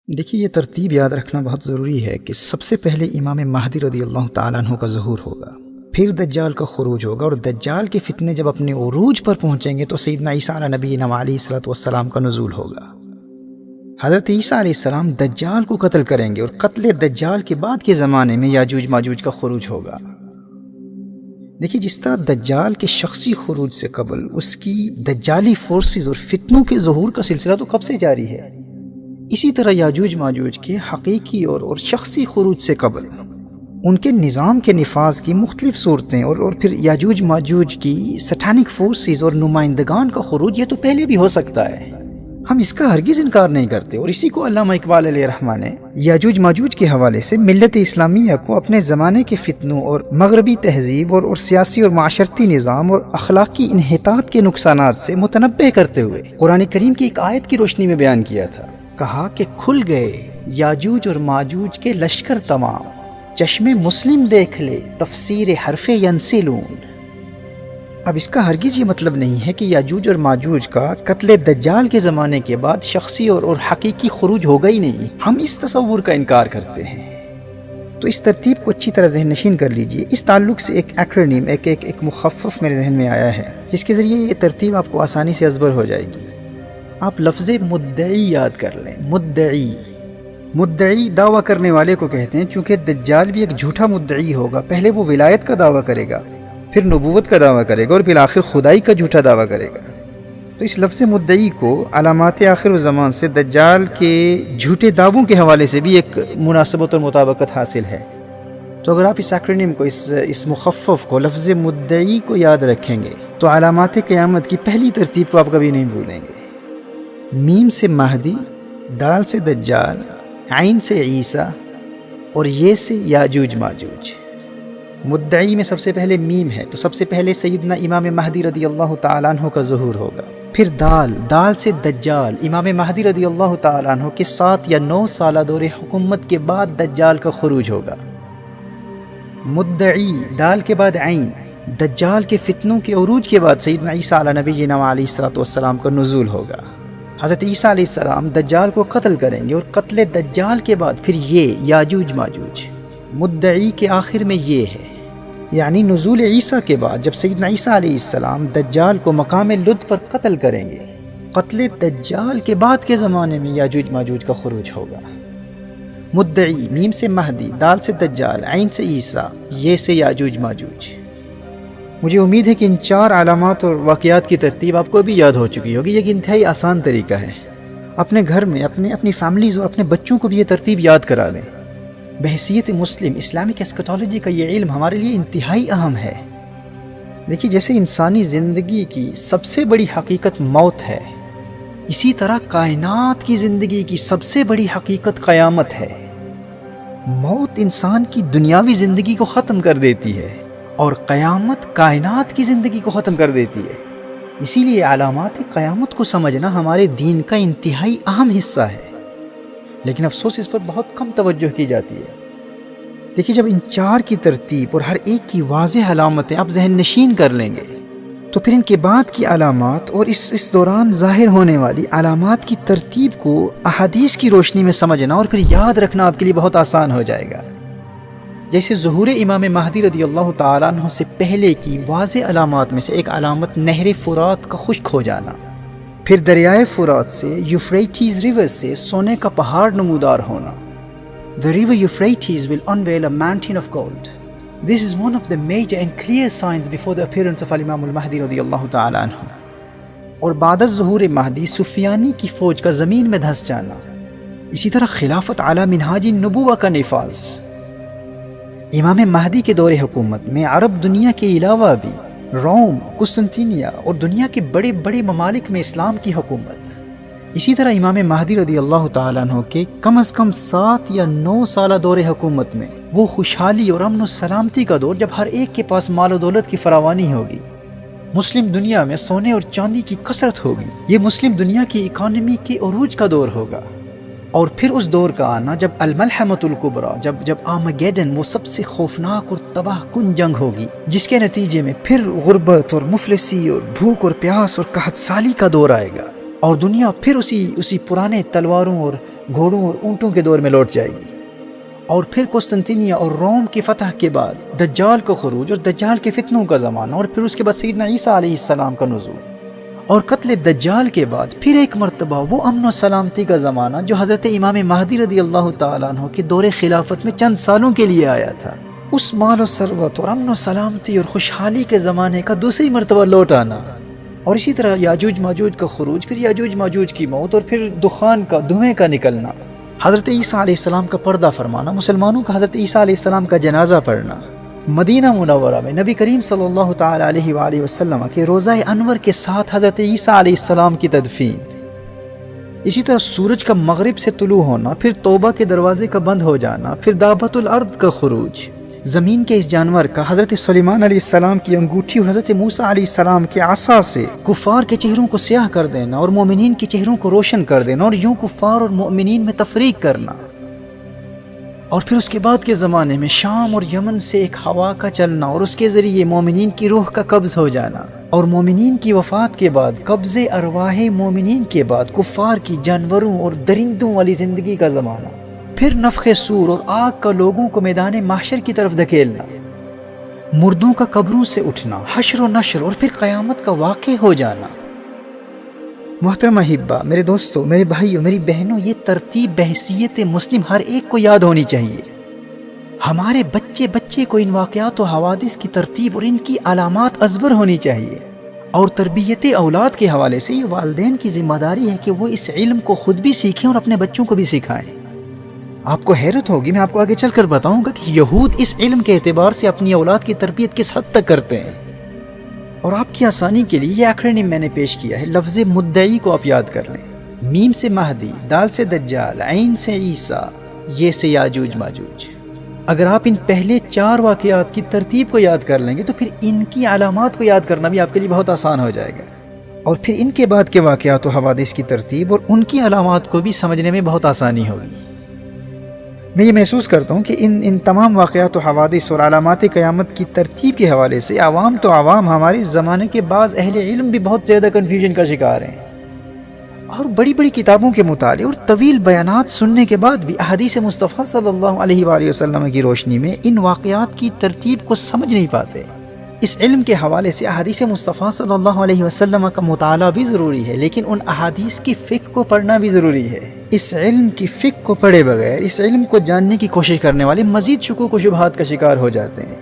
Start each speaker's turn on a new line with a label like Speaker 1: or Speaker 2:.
Speaker 1: دیکھیے یہ ترتیب یاد رکھنا بہت ضروری ہے کہ سب سے پہلے امام مہدی رضی اللہ تعالیٰ عنہ کا ظہور ہوگا، پھر دجال کا خروج ہوگا، اور دجال کے فتنے جب اپنے عروج پر پہنچیں گے تو سیدنا عیسیٰ علیہ نبینا علیہ الصلوۃ والسلام کا نزول ہوگا۔ حضرت عیسیٰ علیہ السلام دجال کو قتل کریں گے، اور قتل دجال کے بعد کے زمانے میں یاجوج ماجوج کا خروج ہوگا۔ دیکھیے جس طرح دجال کے شخصی خروج سے قبل اس کی دجالی فورسز اور فتنوں کے ظہور کا سلسلہ تو کب سے جاری ہے، اسی طرح یاجوج ماجوج کے حقیقی اور شخصی خروج سے قبل ان کے نظام کے نفاذ کی مختلف صورتیں اور پھر یاجوج ماجوج کی سٹانک فورسز اور نمائندگان کا خروج یہ تو پہلے بھی ہو سکتا ہے، ہم اس کا ہرگز انکار نہیں کرتے۔ اور اسی کو علامہ اقبال علیہ رحمہ نے یاجوج ماجوج کے حوالے سے ملت اسلامیہ کو اپنے زمانے کے فتنوں اور مغربی تہذیب اور سیاسی اور معاشرتی نظام اور اخلاقی انحطاط کے نقصانات سے متنبہ کرتے ہوئے قرآن کریم کی ایک آیت کی روشنی میں بیان کیا تھا۔ کہا کہ کھل گئے یاجوج اور ماجوج کے لشکر تمام، چشم مسلم دیکھ لے تفسیر حرف ینسلون۔ اب اس کا ہرگز یہ مطلب نہیں ہے کہ یاجوج اور ماجوج کا قتل دجال کے زمانے کے بعد شخصی اور حقیقی خروج ہوگا ہی نہیں، ہم اس تصور کا انکار کرتے ہیں۔ تو اس ترتیب کو اچھی طرح ذہن نشین کر لیجئے۔ اس تعلق سے ایک ایکرونیم، ایک مخفف میرے ذہن میں آیا ہے جس کے ذریعے یہ ترتیب آپ کو آسانی سے ازبر ہو جائے گی۔ آپ لفظ مدعی یاد کر لیں۔ مدعی دعویٰ کرنے والے کو کہتے ہیں، چونکہ دجال بھی ایک جھوٹا مدعی ہوگا، پہلے وہ ولایت کا دعویٰ کرے گا، پھر نبوت کا دعویٰ کرے گا، اور بالآخر خدائی کا جھوٹا دعویٰ کرے گا۔ تو اس لفظ مدعی کو علامات آخر الزمان سے دجال کے جھوٹے دعووں کے حوالے سے بھی ایک مناسبت اور مطابقت حاصل ہے۔ تو اگر آپ اس ایکرونیم کو، اس مخفف کو، لفظ مدعی کو یاد رکھیں گے تو علامات قیامت کی پہلی ترتیب کو آپ کبھی نہیں بھولیں گے۔ میم سے مہدی، دال سے دجال، عین سے عیسیٰ، اور یہ سے یاجوج ماجوج۔ مدعی میں سب سے پہلے میم ہے، تو سب سے پہلے سیدنا امام مہدی رضی اللہ تعالیٰ عنہ کا ظہور ہوگا۔ پھر دال سے دجال، امام مہدی رضی اللہ تعالیٰ عنہ کے 7 یا 9 سالہ دور حکومت کے بعد دجال کا خروج ہوگا۔ مدعی، دال کے بعد عین، دجال کے فتنوں کے عروج کے بعد سیدنا عیسیٰ علیہ نبینا علیہ الصلوۃ والسلام کا نزول ہوگا۔ حضرت عیسیٰ علیہ السلام دجال کو قتل کریں گے، اور قتل دجال کے بعد پھر یہ یاجوج ماجوج۔ مدعی کے آخر میں یہ ہے، یعنی نزول عیسیٰ کے بعد جب سیدنا عیسیٰ علیہ السلام دجال کو مقام لد پر قتل کریں گے، قتل دجال کے بعد کے زمانے میں یاجوج ماجوج کا خروج ہوگا۔ مدعی، میم سے مہدی، دال سے دجال، عین سے عیسیٰ، یہ سے یاجوج ماجوج۔ مجھے امید ہے کہ ان 4 علامات اور واقعات کی ترتیب آپ کو بھی یاد ہو چکی ہوگی۔ یہ ایک انتہائی آسان طریقہ ہے، اپنے گھر میں اپنی فیملیز اور اپنے بچوں کو بھی یہ ترتیب یاد کرا دیں۔ بحیثیت مسلم اسلامک ایسکٹالوجی کا یہ علم ہمارے لیے انتہائی اہم ہے۔ دیکھیے جیسے انسانی زندگی کی سب سے بڑی حقیقت موت ہے، اسی طرح کائنات کی زندگی کی سب سے بڑی حقیقت قیامت ہے۔ موت انسان کی دنیاوی زندگی کو ختم کر دیتی ہے، اور قیامت کائنات کی زندگی کو ختم کر دیتی ہے۔ اسی لیے علامات قیامت کو سمجھنا ہمارے دین کا انتہائی اہم حصہ ہے، لیکن افسوس اس پر بہت کم توجہ کی جاتی ہے۔ دیکھیے جب ان 4 کی ترتیب اور ہر ایک کی واضح علامتیں آپ ذہن نشین کر لیں گے تو پھر ان کے بعد کی علامات اور اس دوران ظاہر ہونے والی علامات کی ترتیب کو احادیث کی روشنی میں سمجھنا اور پھر یاد رکھنا آپ کے لیے بہت آسان ہو جائے گا۔ جیسے ظہور امام مہدی رضی اللہ تعالیٰ عنہ سے پہلے کی واضح علامات میں سے ایک علامت نہر فرات کا خشک ہو جانا، پھر دریائے فرات سے یوفریٹیز ریور سے سونے کا پہاڑ نمودار ہونا۔ The river Euphrates will unveil a mountain of gold. This is one of the major and clear signs before the appearance of Imam al-Mahdi رضی اللہ تعالیٰ عنہ۔ اور بعد از ظہور مہدی سفیانی کی فوج کا زمین میں دھس جانا، اسی طرح خلافت علی منہاج النبوہ کا نفاذ۔ امام مہدی کے دور حکومت میں عرب دنیا کے علاوہ بھی روم، قسطنطینیہ اور دنیا کے بڑے بڑے ممالک میں اسلام کی حکومت۔ اسی طرح امام مہدی رضی اللہ تعالیٰ عنہ کے کم از کم 7 یا 9 سالہ دور حکومت میں وہ خوشحالی اور امن و سلامتی کا دور جب ہر ایک کے پاس مال و دولت کی فراوانی ہوگی، مسلم دنیا میں سونے اور چاندی کی کثرت ہوگی، یہ مسلم دنیا کی اکانومی کے عروج کا دور ہوگا۔ اور پھر اس دور کا آنا جب الملحمۃ الکبریٰ، جب آرمیگیڈن، وہ سب سے خوفناک اور تباہ کن جنگ ہوگی، جس کے نتیجے میں پھر غربت اور مفلسی اور بھوک اور پیاس اور قحط سالی کا دور آئے گا، اور دنیا پھر اسی پرانے تلواروں اور گھوڑوں اور اونٹوں کے دور میں لوٹ جائے گی، اور پھر قسطنطنیہ اور روم کی فتح کے بعد دجال کا خروج اور دجال کے فتنوں کا زمانہ، اور پھر اس کے بعد سیدنا عیسیٰ علیہ السلام کا نزول، اور قتل دجال کے بعد پھر ایک مرتبہ وہ امن و سلامتی کا زمانہ جو حضرت امام مہدی رضی اللہ تعالیٰ عنہ کے دور خلافت میں چند سالوں کے لیے آیا تھا۔ اس مال و ثروت اور امن و سلامتی اور خوشحالی کے زمانے کا دوسری مرتبہ لوٹ آنا، اور اسی طرح یاجوج ماجوج کا خروج، پھر یاجوج ماجوج کی موت، اور پھر دخان کا، دھوئیں کا نکلنا، حضرت عیسیٰ علیہ السلام کا پردہ فرمانا، مسلمانوں کا حضرت عیسیٰ علیہ السلام کا جنازہ پڑھنا، مدینہ منورہ میں نبی کریم صلی اللہ تعالی علیہ وآلہ وسلم کے روضہ انور کے ساتھ حضرت عیسیٰ علیہ السلام کی تدفین، اسی طرح سورج کا مغرب سے طلوع ہونا، پھر توبہ کے دروازے کا بند ہو جانا، پھر دابۃ الارض کا خروج، زمین کے اس جانور کا حضرت سلیمان علیہ السلام کی انگوٹھی اور حضرت موسیٰ علیہ السلام کے عصا سے کفار کے چہروں کو سیاہ کر دینا اور مومنین کے چہروں کو روشن کر دینا، اور یوں کفار اور مومنین میں تفریق کرنا، اور پھر اس کے بعد کے زمانے میں شام اور یمن سے ایک ہوا کا چلنا اور اس کے ذریعے مومنین کی روح کا قبض ہو جانا، اور مومنین کی وفات کے بعد قبض ارواح مومنین کے بعد کفار کی جانوروں اور درندوں والی زندگی کا زمانہ، پھر نفخ صور اور آگ کا لوگوں کو میدان محشر کی طرف دھکیلنا، مردوں کا قبروں سے اٹھنا، حشر و نشر، اور پھر قیامت کا واقع ہو جانا۔ محترم احبہ، میرے دوستوں، میرے بھائیوں، میری بہنوں، یہ ترتیب بحیثیت مسلم ہر ایک کو یاد ہونی چاہیے۔ ہمارے بچے کو ان واقعات و حوادث کی ترتیب اور ان کی علامات ازبر ہونی چاہیے، اور تربیت اولاد کے حوالے سے یہ والدین کی ذمہ داری ہے کہ وہ اس علم کو خود بھی سیکھیں اور اپنے بچوں کو بھی سکھائیں۔ آپ کو حیرت ہوگی، میں آپ کو آگے چل کر بتاؤں گا کہ یہود اس علم کے اعتبار سے اپنی اولاد کی تربیت کس حد تک کرتے ہیں، اور آپ کی آسانی کے لیے یہ ایکرونیم میں نے پیش کیا ہے۔ لفظ مدعی کو آپ یاد کر لیں، میم سے مہدی، دال سے دجال، عین سے عیسیٰ، یہ سے یاجوج ماجوج۔ اگر آپ ان پہلے 4 واقعات کی ترتیب کو یاد کر لیں گے تو پھر ان کی علامات کو یاد کرنا بھی آپ کے لیے بہت آسان ہو جائے گا، اور پھر ان کے بعد کے واقعات و حوادث کی ترتیب اور ان کی علامات کو بھی سمجھنے میں بہت آسانی ہوگی۔ میں یہ محسوس کرتا ہوں کہ ان تمام واقعات و حوادث اور علامات قیامت کی ترتیب کے حوالے سے عوام تو عوام، ہمارے زمانے کے بعض اہل علم بھی بہت زیادہ کنفیوژن کا شکار ہیں، اور بڑی بڑی کتابوں کے مطالعے اور طویل بیانات سننے کے بعد بھی احادیث مصطفیٰ صلی اللہ علیہ وآلہ وسلم کی روشنی میں ان واقعات کی ترتیب کو سمجھ نہیں پاتے۔ اس علم کے حوالے سے احادیث مصطفیٰ صلی اللہ علیہ وسلم کا مطالعہ بھی ضروری ہے، لیکن ان احادیث کی فقہ کو پڑھنا بھی ضروری ہے۔ اس علم کی فقہ کو پڑھے بغیر اس علم کو جاننے کی کوشش کرنے والے مزید شکوک و شبہات کا شکار ہو جاتے ہیں۔